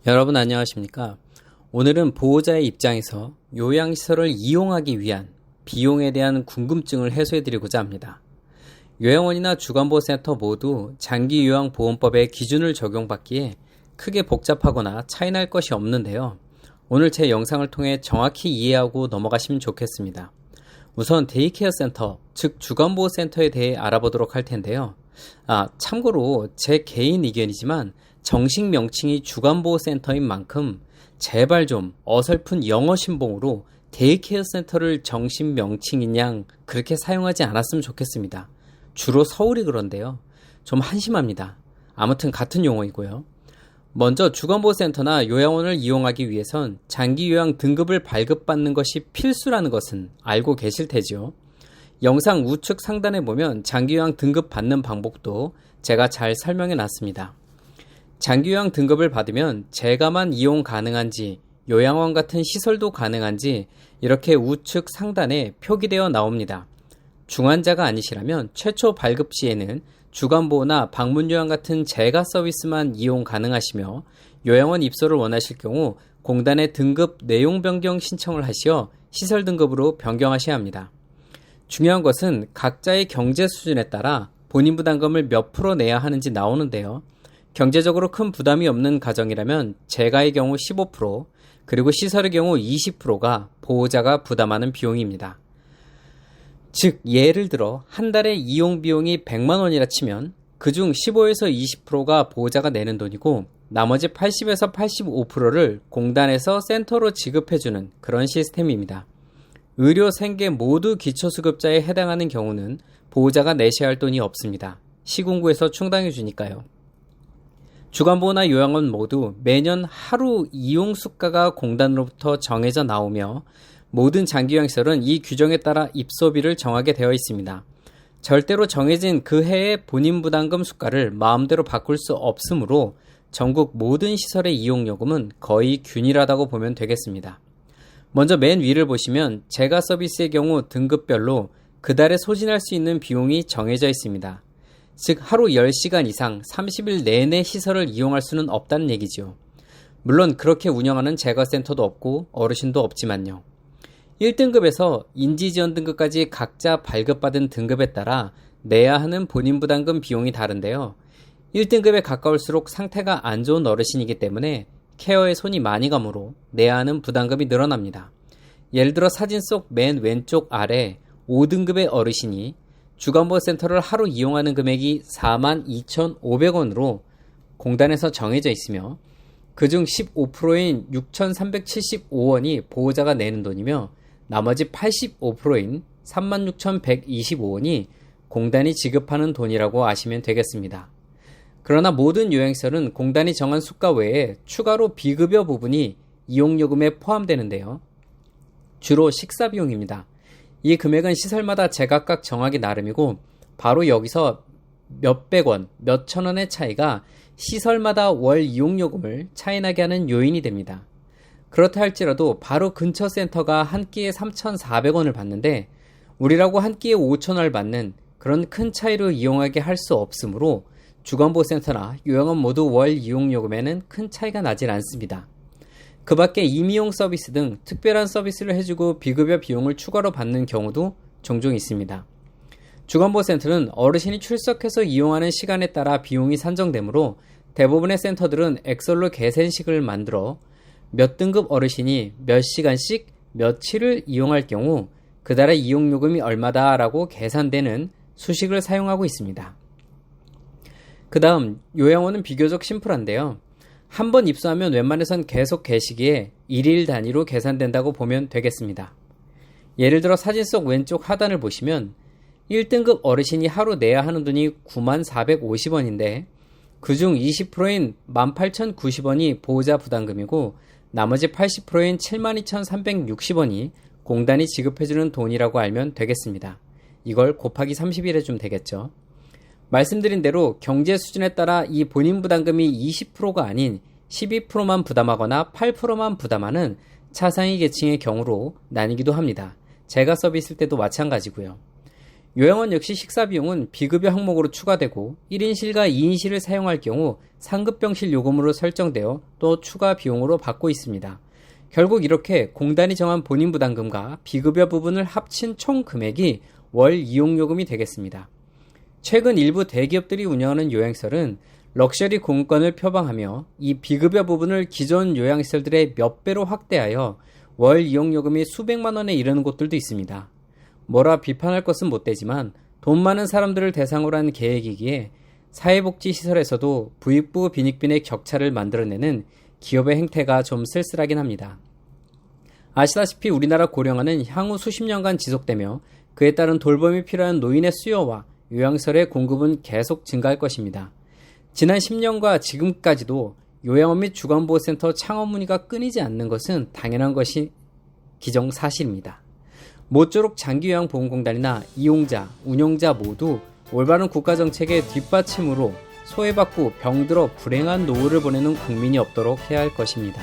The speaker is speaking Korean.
여러분 안녕하십니까? 오늘은 보호자의 입장에서 요양시설을 이용하기 위한 비용에 대한 궁금증을 해소해드리고자 합니다. 요양원이나 주간보호센터 모두 장기요양보험법의 기준을 적용받기에 크게 복잡하거나 차이날 것이 없는데요. 오늘 제 영상을 통해 정확히 이해하고 넘어가시면 좋겠습니다. 우선 데이케어 센터, 즉 주간보호센터에 대해 알아보도록 할 텐데요. 참고로 제 개인 의견이지만 정식 명칭이 주간보호센터인 만큼 제발 좀 어설픈 영어 신봉으로 데이케어 센터를 정식 명칭인 양 그렇게 사용하지 않았으면 좋겠습니다. 주로 서울이 그런데요. 좀 한심합니다. 아무튼 같은 용어이고요. 먼저 주간보호센터나 요양원을 이용하기 위해선 장기요양 등급을 발급받는 것이 필수라는 것은 알고 계실 테죠. 영상 우측 상단에 보면 장기요양 등급 받는 방법도 제가 잘 설명해 놨습니다. 장기요양 등급을 받으면 제가만 이용 가능한지, 요양원 같은 시설도 가능한지 이렇게 우측 상단에 표기되어 나옵니다. 중환자가 아니시라면 최초 발급 시에는 주간보호나 방문요양 같은 재가 서비스만 이용 가능하시며 요양원 입소를 원하실 경우 공단에 등급 내용 변경 신청을 하시어 시설 등급으로 변경하셔야 합니다. 중요한 것은 각자의 경제 수준에 따라 본인 부담금을 몇 프로 내야 하는지 나오는데요. 경제적으로 큰 부담이 없는 가정이라면 재가의 경우 15%, 그리고 시설의 경우 20%가 보호자가 부담하는 비용입니다. 즉 예를 들어 한 달에 이용 비용이 100만 원이라 치면 그중 15에서 20%가 보호자가 내는 돈이고 나머지 80에서 85%를 공단에서 센터로 지급해주는 그런 시스템입니다. 의료, 생계 모두 기초수급자에 해당하는 경우는 보호자가 내셔야 할 돈이 없습니다. 시군구에서 충당해 주니까요. 주간보호나 요양원 모두 매년 하루 이용 수가가 공단으로부터 정해져 나오며 모든 장기요양시설은 이 규정에 따라 입소비를 정하게 되어 있습니다. 절대로 정해진 그 해의 본인 부담금 수가를 마음대로 바꿀 수 없으므로 전국 모든 시설의 이용요금은 거의 균일하다고 보면 되겠습니다. 먼저 맨 위를 보시면 재가 서비스의 경우 등급별로 그달에 소진할 수 있는 비용이 정해져 있습니다. 즉 하루 10시간 이상 30일 내내 시설을 이용할 수는 없다는 얘기죠. 물론 그렇게 운영하는 재가센터도 없고 어르신도 없지만요. 1등급에서 인지지원 등급까지 각자 발급받은 등급에 따라 내야 하는 본인 부담금 비용이 다른데요. 1등급에 가까울수록 상태가 안 좋은 어르신이기 때문에 케어에 손이 많이 가므로 내야 하는 부담금이 늘어납니다. 예를 들어 사진 속 맨 왼쪽 아래 5등급의 어르신이 주간보호센터를 하루 이용하는 금액이 42,500원으로 공단에서 정해져 있으며 그중 15%인 6,375원이 보호자가 내는 돈이며 나머지 85%인 36,125원이 공단이 지급하는 돈이라고 아시면 되겠습니다. 그러나 모든 요양시설은 공단이 정한 수가 외에 추가로 비급여 부분이 이용요금에 포함되는데요. 주로 식사비용입니다. 이 금액은 시설마다 제각각 정하기 나름이고 바로 여기서 몇백 원, 몇천 원의 차이가 시설마다 월 이용요금을 차이나게 하는 요인이 됩니다. 그렇다 할지라도 바로 근처 센터가 한 끼에 3,400원을 받는데 우리라고 한 끼에 5,000원을 받는 그런 큰 차이로 이용하게 할 수 없으므로 주간보호센터나 요양원 모두 월 이용요금에는 큰 차이가 나질 않습니다. 그 밖에 임의용 서비스 등 특별한 서비스를 해주고 비급여 비용을 추가로 받는 경우도 종종 있습니다. 주간보호센터는 어르신이 출석해서 이용하는 시간에 따라 비용이 산정되므로 대부분의 센터들은 엑셀로 계산식을 만들어 몇 등급 어르신이 몇 시간씩 며칠을 이용할 경우 그달의 이용요금이 얼마다라고 계산되는 수식을 사용하고 있습니다. 그 다음 요양원은 비교적 심플한데요. 한 번 입소하면 웬만해선 계속 계시기에 일일 단위로 계산된다고 보면 되겠습니다. 예를 들어 사진 속 왼쪽 하단을 보시면 1등급 어르신이 하루 내야 하는 돈이 9450원인데 그중 20%인 18,090원이 보호자 부담금이고 나머지 80%인 72,360원이 공단이 지급해주는 돈이라고 알면 되겠습니다. 이걸 곱하기 30일 해주면 되겠죠. 말씀드린 대로 경제 수준에 따라 이 본인 부담금이 20%가 아닌 12%만 부담하거나 8%만 부담하는 차상위 계층의 경우로 나뉘기도 합니다. 재가 서비스일 때도 마찬가지고요. 요양원 역시 식사비용은 비급여 항목으로 추가되고 1인실과 2인실을 사용할 경우 상급병실 요금으로 설정되어 또 추가 비용으로 받고 있습니다. 결국 이렇게 공단이 정한 본인 부담금과 비급여 부분을 합친 총 금액이 월 이용요금이 되겠습니다. 최근 일부 대기업들이 운영하는 요양시설은 럭셔리 공급권을 표방하며 이 비급여 부분을 기존 요양시설들의 몇 배로 확대하여 월 이용요금이 수백만 원에 이르는 곳들도 있습니다. 뭐라 비판할 것은 못 되지만 돈 많은 사람들을 대상으로 한 계획이기에 사회복지시설에서도 부익부 빈익빈의 격차를 만들어내는 기업의 행태가 좀 쓸쓸하긴 합니다. 아시다시피 우리나라 고령화는 향후 수십 년간 지속되며 그에 따른 돌봄이 필요한 노인의 수요와 요양시설의 공급은 계속 증가할 것입니다. 지난 10년과 지금까지도 요양원 및 주간보호센터 창업 문의가 끊이지 않는 것은 당연한 것이 기정사실입니다. 모쪼록 장기요양보험공단이나 이용자, 운영자 모두 올바른 국가정책의 뒷받침으로 소외받고 병들어 불행한 노후를 보내는 국민이 없도록 해야 할 것입니다.